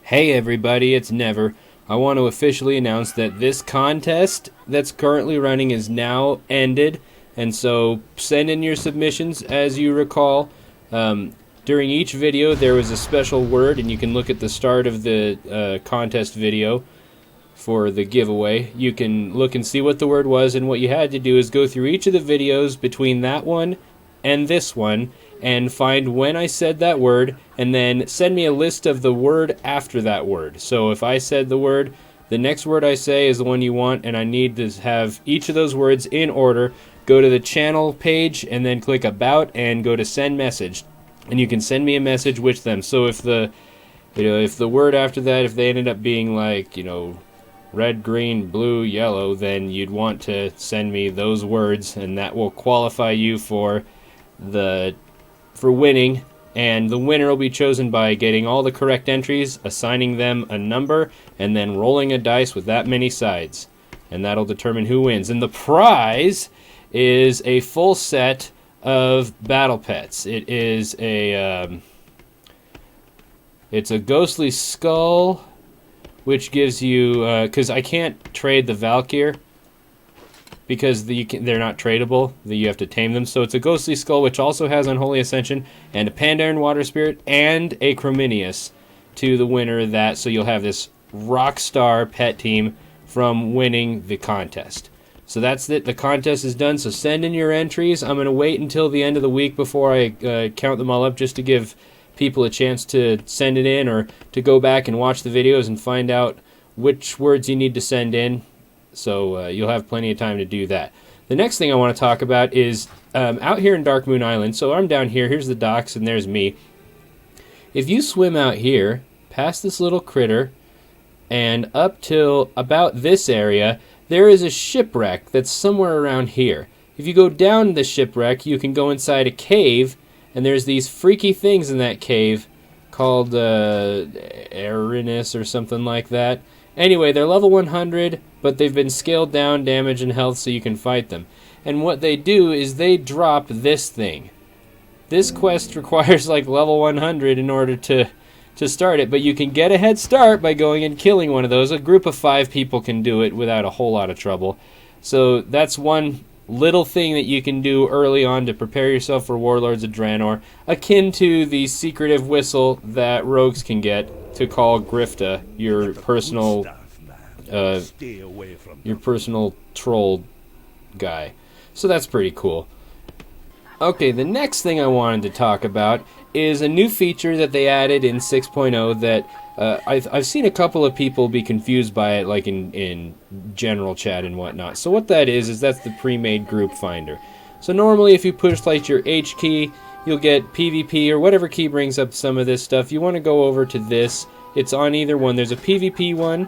Hey everybody, it's Never. I want to officially announce that this contest that's currently running is now ended, and so send in your submissions. As you recall, during each video there was a special word, and you can look at the start of the contest video for the giveaway. You can look and see what the word was, and what you had to do is go through each of the videos between that one and this one and find when I said that word, and then send me a list of the word after that word. So if I said the word, the next word I say is the one you want, and I need to have each of those words in order. Go to the channel page and then click About and go to Send Message, and you can send me a message with them. So if the if the word after that, if they ended up being like, red, green, blue, yellow, then you'd want to send me those words, and that will qualify you for winning. And the winner will be chosen by getting all the correct entries, assigning them a number, and then rolling a dice with that many sides, and that'll determine who wins. And the prize is a full set of battle pets. It is it's a ghostly skull, which gives you, because I can't trade the Valkyr because they're not tradable. You have to tame them. So it's a ghostly skull, which also has Unholy Ascension, and a Pandaren Water Spirit, and a Chrominius to the winner of that. So you'll have this rock star pet team from winning the contest. So that's it. The contest is done. So send in your entries. I'm going to wait until the end of the week before I count them all up, just to give people a chance to send it in, or to go back and watch the videos and find out which words you need to send in. So you'll have plenty of time to do that. The next thing I want to talk about is out here in Dark Moon Island. So I'm down here. Here's the docks, and there's me. If you swim out here, past this little critter, and up till about this area, there is a shipwreck that's somewhere around here. If you go down the shipwreck, you can go inside a cave, and there's these freaky things in that cave called Erinus or something like that. Anyway, they're level 100, but they've been scaled down damage and health so you can fight them. And what they do is they drop this thing. This quest requires like level 100 in order to start it, but you can get a head start by going and killing one of those. A group of 5 people can do it without a whole lot of trouble. So that's one little thing that you can do early on to prepare yourself for Warlords of Draenor, akin to the secretive whistle that rogues can get to call Grifta, your personal troll guy. So that's pretty cool. Okay, the next thing I wanted to talk about is a new feature that they added in 6.0 that I've seen a couple of people be confused by it, like in general chat and whatnot. So what that is that's the Premade group finder. So normally if you push like your H key, you'll get PvP or whatever key brings up some of this stuff. You want to go over to this. It's on either one. There's a PvP one,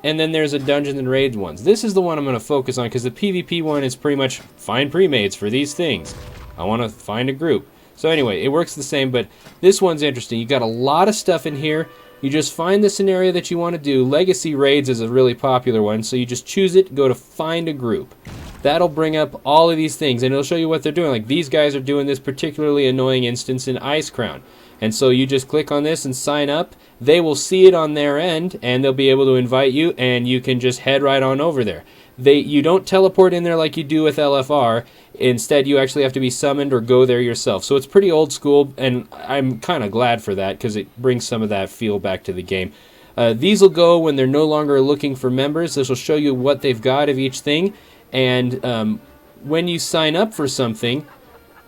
and then there's a Dungeons and Raids one. This is the one I'm going to focus on, because the PvP one is pretty much find premades for these things. I want to find a group. So anyway, it works the same, but this one's interesting. You got a lot of stuff in here. You just find the scenario that you want to do. Legacy Raids is a really popular one, so you just choose it, go to find a group. That'll bring up all of these things, and it'll show you what they're doing. Like, these guys are doing this particularly annoying instance in Ice Crown. And so you just click on this and sign up. They will see it on their end, and they'll be able to invite you, and you can just head right on over there. You don't teleport in there like you do with LFR. Instead, you actually have to be summoned or go there yourself. So it's pretty old school, and I'm kind of glad for that, because it brings some of that feel back to the game. These will go when they're no longer looking for members. This will show you what they've got of each thing. And when you sign up for something,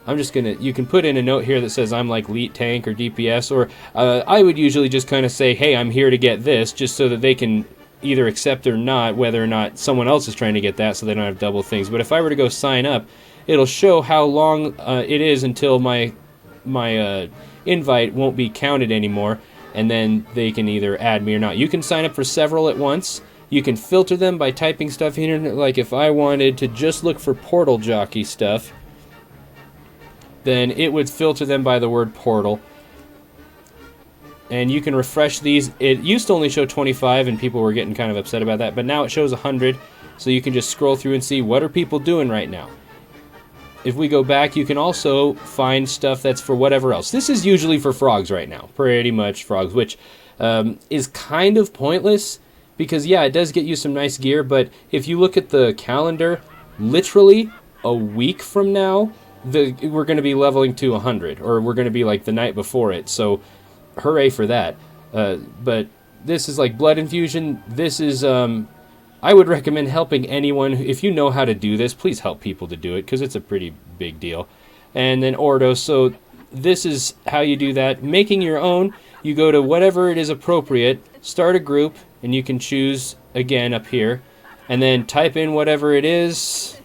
you can put in a note here that says I'm like elite tank or DPS, or I would usually just kind of say, hey, I'm here to get this, just so that they can either accept or not, whether or not someone else is trying to get that, so they don't have double things. But if I were to go sign up, it'll show how long it is until my invite won't be counted anymore, and then they can either add me or not. You can sign up for several at once. You can filter them by typing stuff in. Like if I wanted to just look for portal jockey stuff, then it would filter them by the word portal. And you can refresh these. It used to only show 25, and people were getting kind of upset about that, but now it shows 100, so you can just scroll through and see what are people doing right now. If we go back, you can also find stuff that's for whatever else. This is usually for frogs right now, pretty much frogs, which is kind of pointless because, yeah, it does get you some nice gear, but if you look at the calendar, literally a week from now, we're going to be leveling to 100, or we're going to be like the night before it, so hooray for that. But this is like blood infusion. This is, I would recommend helping anyone. If you know how to do this, please help people to do it, because it's a pretty big deal. And then Ordo, so this is how you do that. Making your own, you go to whatever it is appropriate, start a group, and you can choose, again, up here, and then type in whatever it is,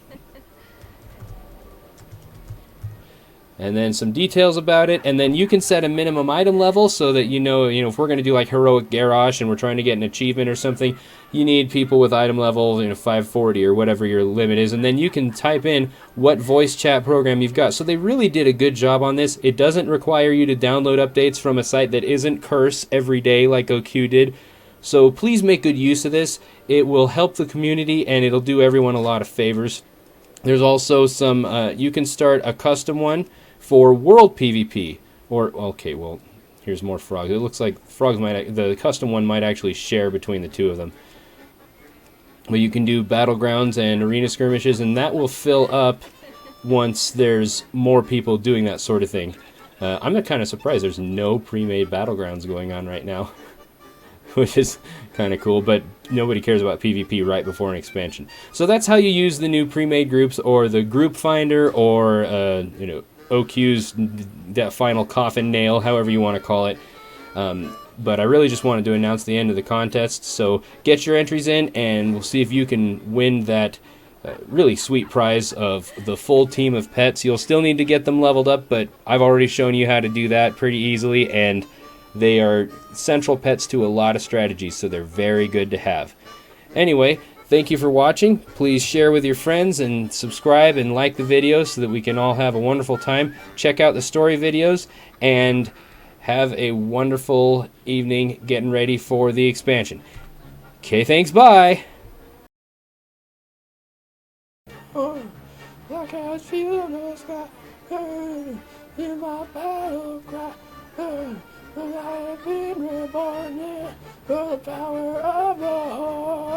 and then some details about it, and then you can set a minimum item level so that you know if we're going to do like Heroic Garrosh and we're trying to get an achievement or something, you need people with item level 540 or whatever your limit is, and then you can type in what voice chat program you've got. So they really did a good job on this. It doesn't require you to download updates from a site that isn't Curse every day like OQ did. So please make good use of this. It will help the community and it'll do everyone a lot of favors. There's also some, you can start a custom one for world PvP, or okay, well, here's more frogs. It looks like frogs the custom one might actually share between the two of them. But you can do battlegrounds and arena skirmishes, and that will fill up once there's more people doing that sort of thing. I'm kind of surprised there's no pre-made battlegrounds going on right now, which is kind of cool, but nobody cares about PvP right before an expansion. So that's how you use the new pre-made groups, or the group finder, or OQ's that final coffin nail, however you want to call it. But I really just wanted to announce the end of the contest, so get your entries in, and we'll see if you can win that really sweet prize of the full team of pets. You'll still need to get them leveled up, but I've already shown you how to do that pretty easily, and they are central pets to a lot of strategies, so they're very good to have. Anyway, thank you for watching. Please share with your friends and subscribe and like the video so that we can all have a wonderful time. Check out the story videos and have a wonderful evening getting ready for the expansion. Okay, thanks, bye! Oh, like I was feeling the sky, in my battle cry, I have been reborn, yeah, for the power of the heart.